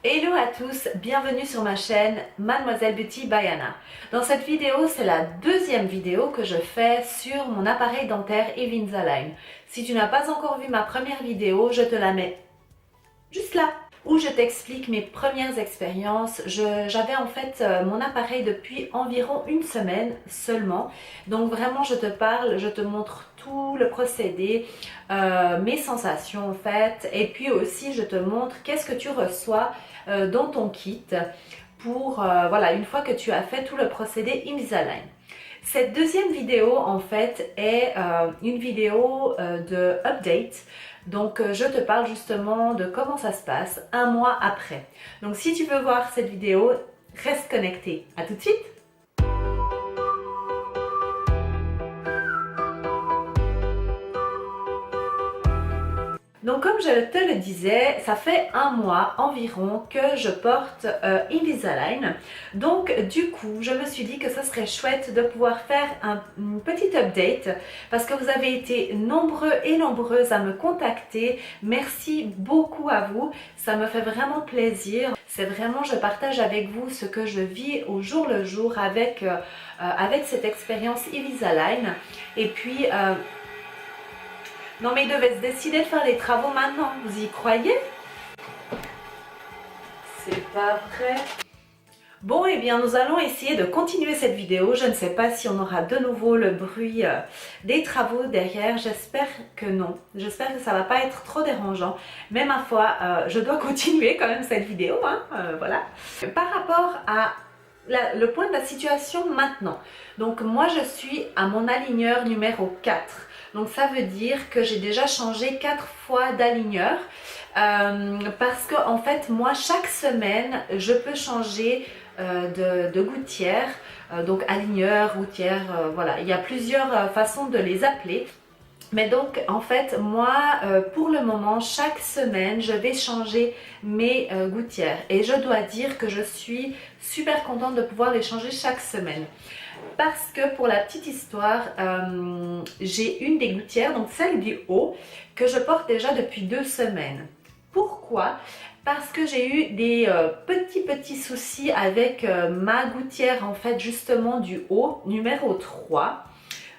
Hello à tous, bienvenue sur ma chaîne Mademoiselle Beauty by Anna. Dans cette vidéo, c'est la deuxième vidéo que je fais sur mon appareil dentaire Invisalign. Si tu n'as pas encore vu ma première vidéo, je te la mets juste là, où je t'explique mes premières expériences. J'avais en fait mon appareil depuis environ une semaine seulement. Donc vraiment je te parle, je te montre tout le procédé, mes sensations en fait. Et puis aussi je te montre qu'est-ce que tu reçois dans ton kit pour, voilà, une fois que tu as fait tout le procédé Invisalign. Cette deuxième vidéo en fait est une vidéo de update. Donc je te parle justement de comment ça se passe un mois après. Donc si tu veux voir cette vidéo, reste connecté. À tout de suite. Donc comme je te le disais, ça fait un mois environ que je porte Invisalign. Donc du coup, je me suis dit que ce serait chouette de pouvoir faire une petite update parce que vous avez été nombreux et nombreuses à me contacter. Merci beaucoup à vous, ça me fait vraiment plaisir. C'est vraiment, je partage avec vous ce que je vis au jour le jour avec cette expérience Invisalign. Et puis... non mais il devait se décider de faire les travaux maintenant, vous y croyez? C'est pas vrai. Bon, et bien nous allons essayer de continuer cette vidéo. Je ne sais pas si on aura de nouveau le bruit des travaux derrière. J'espère que non. J'espère que ça va pas être trop dérangeant. Mais ma foi, je dois continuer quand même cette vidéo, hein, voilà. Par rapport à le point de la situation maintenant. Donc moi je suis à mon aligneur numéro 4. Donc ça veut dire que j'ai déjà changé 4 fois d'aligneur parce que en fait moi chaque semaine je peux changer de gouttière, donc aligneur, gouttière, voilà, il y a plusieurs façons de les appeler. Mais donc en fait moi pour le moment chaque semaine je vais changer mes gouttières et je dois dire que je suis super contente de pouvoir les changer chaque semaine. Parce que pour la petite histoire, j'ai une des gouttières, donc celle du haut, que je porte déjà depuis 2 semaines. Pourquoi? Parce que j'ai eu des petits soucis avec ma gouttière en fait justement du haut, numéro 3.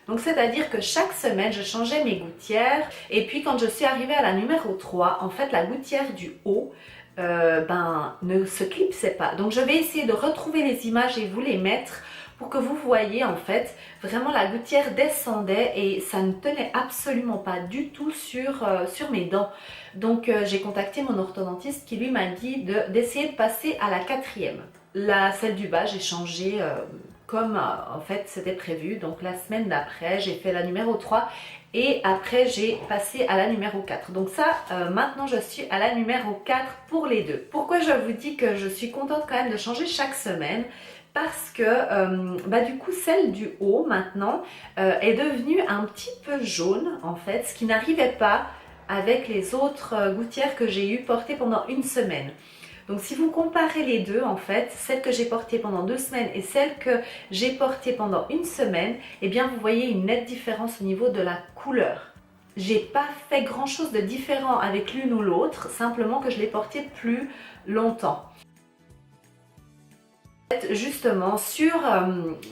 Donc c'est-à-dire que chaque semaine je changeais mes gouttières et puis quand je suis arrivée à la numéro 3, en fait la gouttière du haut ne se clipsait pas. Donc je vais essayer de retrouver les images et vous les mettre pour que vous voyez en fait vraiment la gouttière descendait et ça ne tenait absolument pas du tout sur mes dents. Donc j'ai contacté mon orthodontiste qui lui m'a dit d'essayer de passer à la 4e. Celle du bas j'ai changé comme en fait c'était prévu. Donc la semaine d'après j'ai fait la numéro 3 et après j'ai passé à la numéro 4. Donc ça maintenant je suis à la numéro 4 pour les deux. Pourquoi je vous dis que je suis contente quand même de changer chaque semaine? Parce que du coup celle du haut maintenant est devenue un petit peu jaune en fait, ce qui n'arrivait pas avec les autres gouttières que j'ai eu portées pendant une semaine. Donc si vous comparez les deux en fait, celle que j'ai portée pendant 2 semaines et celle que j'ai portée pendant une semaine, eh bien vous voyez une nette différence au niveau de la couleur. J'ai pas fait grand chose de différent avec l'une ou l'autre, simplement que je l'ai portée plus longtemps. Justement sur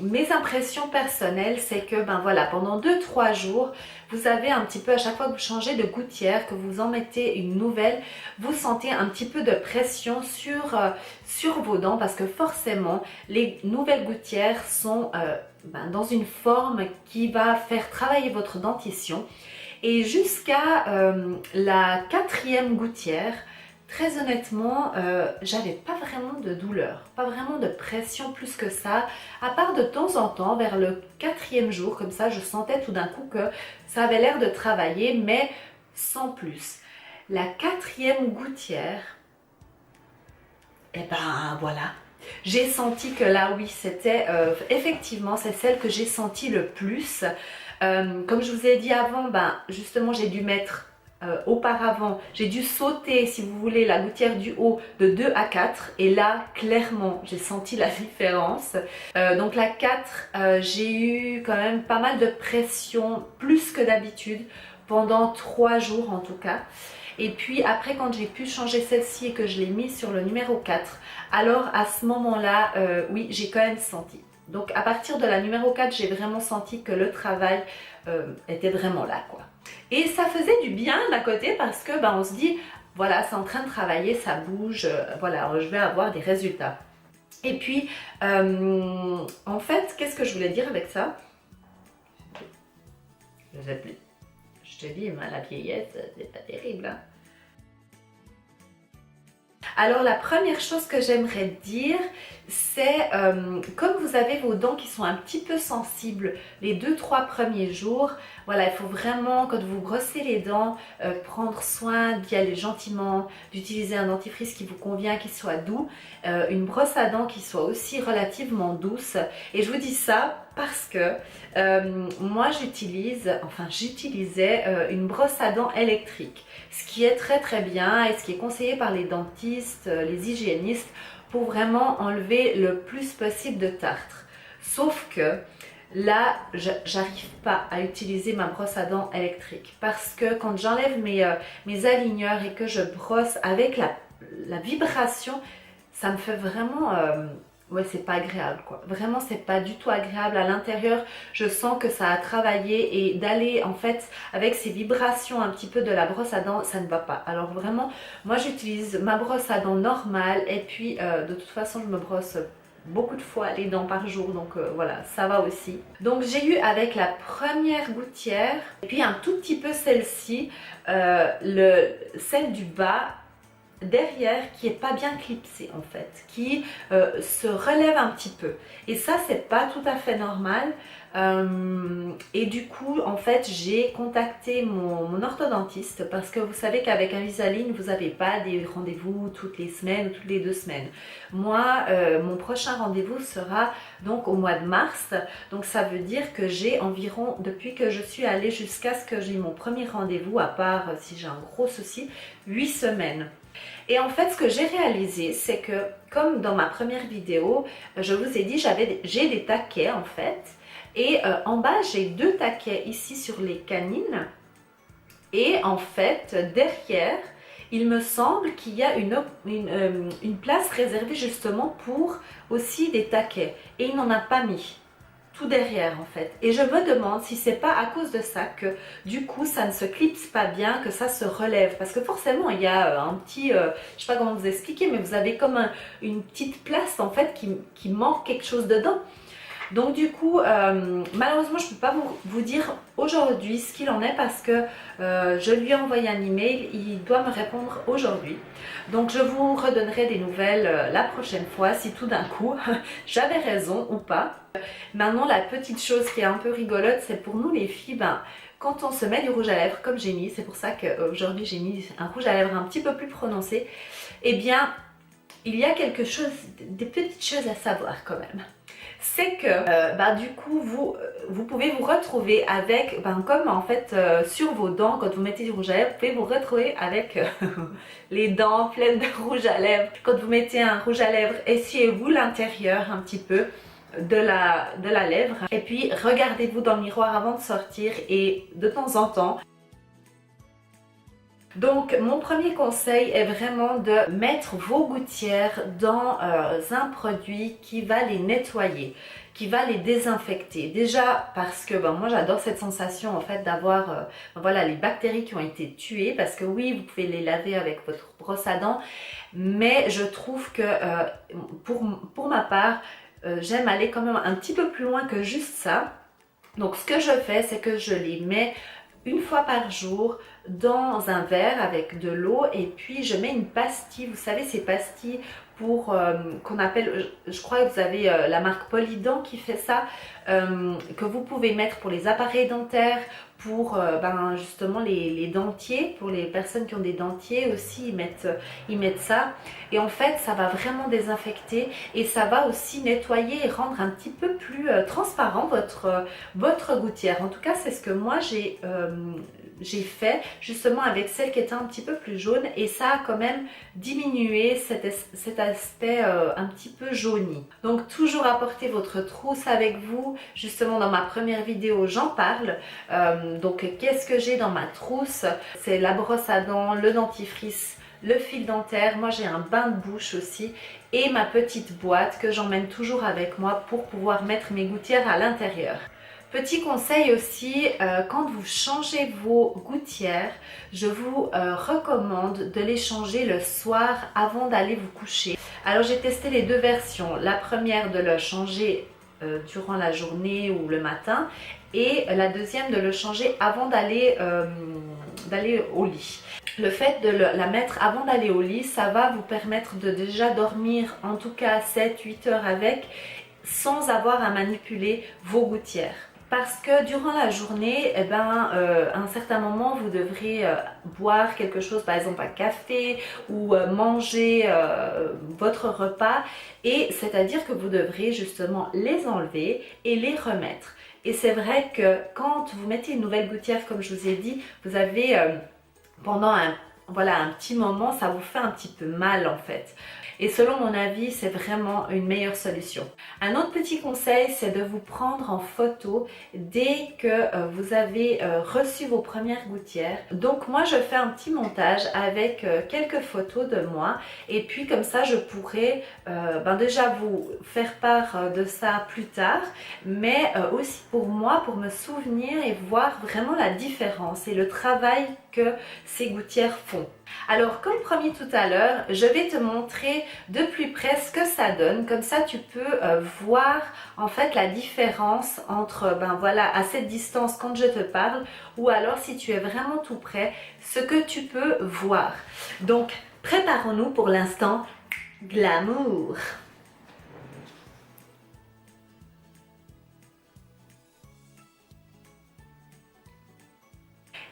mes impressions personnelles, c'est que voilà, pendant 2-3 jours vous avez un petit peu, à chaque fois que vous changez de gouttière, que vous en mettez une nouvelle, vous sentez un petit peu de pression sur vos dents parce que forcément les nouvelles gouttières sont dans une forme qui va faire travailler votre dentition et jusqu'à la 4e gouttière. Très honnêtement, j'avais pas vraiment de douleur, pas vraiment de pression plus que ça, à part de temps en temps, vers le 4e jour, comme ça, je sentais tout d'un coup que ça avait l'air de travailler, mais sans plus. La 4e gouttière, et ben voilà, j'ai senti que là, oui, c'était effectivement, c'est celle que j'ai senti le plus. Comme je vous ai dit avant, justement, j'ai dû mettre... auparavant, j'ai dû sauter, si vous voulez, la gouttière du haut de 2 à 4 et là, clairement, j'ai senti la différence. Donc la 4, j'ai eu quand même pas mal de pression, plus que d'habitude, pendant 3 jours en tout cas. Et puis après quand j'ai pu changer celle-ci et que je l'ai mise sur le numéro 4, alors à ce moment-là, oui, j'ai quand même senti. Donc à partir de la numéro 4, j'ai vraiment senti que le travail était vraiment là, quoi. Et ça faisait du bien d'un côté parce que on se dit, voilà, c'est en train de travailler, ça bouge, voilà, je vais avoir des résultats. Et puis, en fait, qu'est-ce que je voulais dire avec ça? Je ne sais plus. Je te dis, la vieillesse, c'est pas terrible, hein? Alors la première chose que j'aimerais dire, c'est comme vous avez vos dents qui sont un petit peu sensibles les 2-3 premiers jours, voilà, il faut vraiment, quand vous brossez les dents, prendre soin d'y aller gentiment, d'utiliser un dentifrice qui vous convient, qui soit doux, une brosse à dents qui soit aussi relativement douce. Et je vous dis ça parce que moi j'utilisais une brosse à dents électrique, ce qui est très très bien et ce qui est conseillé par les dentistes, les hygiénistes, pour vraiment enlever le plus possible de tartre. Sauf que là, j'arrive pas à utiliser ma brosse à dents électrique parce que quand j'enlève mes aligneurs et que je brosse avec la vibration, ça me fait vraiment... ouais, c'est pas agréable, quoi. Vraiment, c'est pas du tout agréable. À l'intérieur, je sens que ça a travaillé et d'aller, en fait, avec ces vibrations un petit peu de la brosse à dents, ça ne va pas. Alors vraiment, moi, j'utilise ma brosse à dents normale et puis, de toute façon, je me brosse beaucoup de fois les dents par jour, donc voilà, ça va aussi. Donc j'ai eu avec la première gouttière et puis un tout petit peu celle-ci, celle du bas derrière qui est pas bien clipsée en fait, qui se relève un petit peu, et ça c'est pas tout à fait normal. Et du coup en fait j'ai contacté mon orthodontiste parce que vous savez qu'avec Invisalign vous n'avez pas des rendez-vous toutes les semaines ou toutes les 2 semaines. Moi mon prochain rendez-vous sera donc au mois de mars, donc ça veut dire que j'ai environ, depuis que je suis allée jusqu'à ce que j'ai mon premier rendez-vous, à part si j'ai un gros souci, 8 semaines. Et en fait, ce que j'ai réalisé, c'est que, comme dans ma première vidéo, je vous ai dit, j'ai des taquets en fait. Et en bas, j'ai 2 taquets ici sur les canines. Et en fait, derrière, il me semble qu'il y a une place réservée justement pour aussi des taquets. Et il n'en a pas mis. Tout derrière en fait, et je me demande si c'est pas à cause de ça que du coup ça ne se clipse pas bien, que ça se relève, parce que forcément il y a un petit, je sais pas comment vous expliquer, mais vous avez comme une petite place en fait qui manque quelque chose dedans. Donc du coup, malheureusement je ne peux pas vous dire aujourd'hui ce qu'il en est parce que je lui ai envoyé un email, il doit me répondre aujourd'hui. Donc je vous redonnerai des nouvelles la prochaine fois si tout d'un coup j'avais raison ou pas. Maintenant la petite chose qui est un peu rigolote, c'est pour nous les filles, quand on se met du rouge à lèvres comme j'ai mis, c'est pour ça qu'aujourd'hui j'ai mis un rouge à lèvres un petit peu plus prononcé, eh bien il y a quelque chose, des petites choses à savoir quand même. C'est que du coup vous pouvez vous retrouver avec, comme en fait sur vos dents, quand vous mettez du rouge à lèvres, vous pouvez vous retrouver avec les dents pleines de rouge à lèvres. Quand vous mettez un rouge à lèvres, essuyez-vous l'intérieur un petit peu de la lèvre, et puis regardez-vous dans le miroir avant de sortir, et de temps en temps. Donc mon premier conseil est vraiment de mettre vos gouttières dans un produit qui va les nettoyer, qui va les désinfecter. Déjà parce que moi j'adore cette sensation en fait d'avoir voilà, les bactéries qui ont été tuées, parce que oui, vous pouvez les laver avec votre brosse à dents, mais je trouve que pour ma part, j'aime aller quand même un petit peu plus loin que juste ça. Donc ce que je fais, c'est que je les mets une fois par jour dans un verre avec de l'eau, et puis je mets une pastille, vous savez ces pastilles pour qu'on appelle, je crois que vous avez la marque Polydent qui fait ça, que vous pouvez mettre pour les appareils dentaires, pour justement les dentiers, pour les personnes qui ont des dentiers aussi, ils mettent ça, et en fait ça va vraiment désinfecter, et ça va aussi nettoyer et rendre un petit peu plus transparent votre gouttière. En tout cas c'est ce que moi j'ai fait justement avec celle qui était un petit peu plus jaune et ça a quand même diminué cet aspect un petit peu jauni. Donc toujours apportez votre trousse avec vous. Justement dans ma première vidéo j'en parle. Donc qu'est-ce que j'ai dans ma trousse? C'est la brosse à dents, le dentifrice, le fil dentaire, moi j'ai un bain de bouche aussi et ma petite boîte que j'emmène toujours avec moi pour pouvoir mettre mes gouttières à l'intérieur. Petit conseil aussi, quand vous changez vos gouttières, je vous recommande de les changer le soir avant d'aller vous coucher. Alors j'ai testé les deux versions, la première de le changer durant la journée ou le matin et la deuxième de le changer avant d'aller au lit. Le fait de la mettre avant d'aller au lit, ça va vous permettre de déjà dormir en tout cas 7-8 heures avec sans avoir à manipuler vos gouttières. Parce que durant la journée, eh ben, à un certain moment, vous devrez boire quelque chose, par exemple un café ou manger votre repas. Et c'est-à-dire que vous devrez justement les enlever et les remettre. Et c'est vrai que quand vous mettez une nouvelle gouttière, comme je vous ai dit, vous avez pendant un petit moment, ça vous fait un petit peu mal en fait. Et selon mon avis, c'est vraiment une meilleure solution. Un autre petit conseil, c'est de vous prendre en photo dès que vous avez reçu vos premières gouttières. Donc moi, je fais un petit montage avec quelques photos de moi. Et puis comme ça, je pourrai déjà vous faire part de ça plus tard. Mais aussi pour moi, pour me souvenir et voir vraiment la différence et le travail que ces gouttières font. Alors comme promis tout à l'heure, je vais te montrer de plus près ce que ça donne. Comme ça tu peux voir en fait la différence entre à cette distance quand je te parle ou alors si tu es vraiment tout près, ce que tu peux voir. Donc préparons-nous pour l'instant glamour.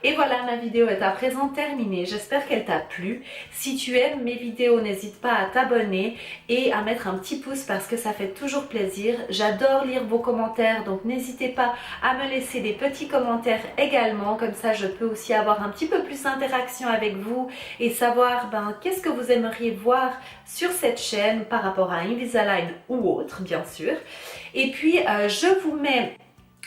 Et voilà, ma vidéo est à présent terminée. J'espère qu'elle t'a plu. Si tu aimes mes vidéos, n'hésite pas à t'abonner et à mettre un petit pouce parce que ça fait toujours plaisir. J'adore lire vos commentaires, donc n'hésitez pas à me laisser des petits commentaires également. Comme ça, je peux aussi avoir un petit peu plus d'interaction avec vous et savoir qu'est-ce que vous aimeriez voir sur cette chaîne par rapport à Invisalign ou autre, bien sûr. Et puis, je vous mets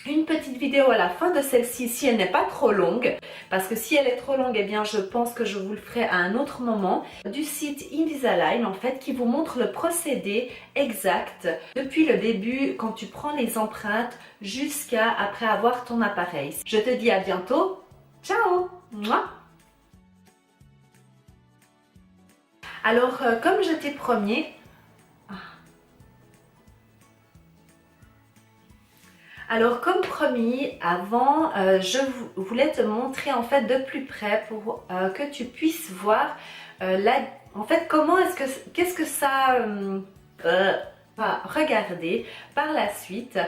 une petite vidéo à la fin de celle-ci si elle n'est pas trop longue, parce que si elle est trop longue, eh bien je pense que je vous le ferai à un autre moment, du site Invisalign en fait, qui vous montre le procédé exact depuis le début quand tu prends les empreintes jusqu'à après avoir ton appareil. Je te dis à bientôt, ciao. Mouah. Alors comme je t'ai promis, alors comme promis avant, je voulais te montrer en fait de plus près pour que tu puisses voir en fait comment qu'est-ce que ça va regarder par la suite.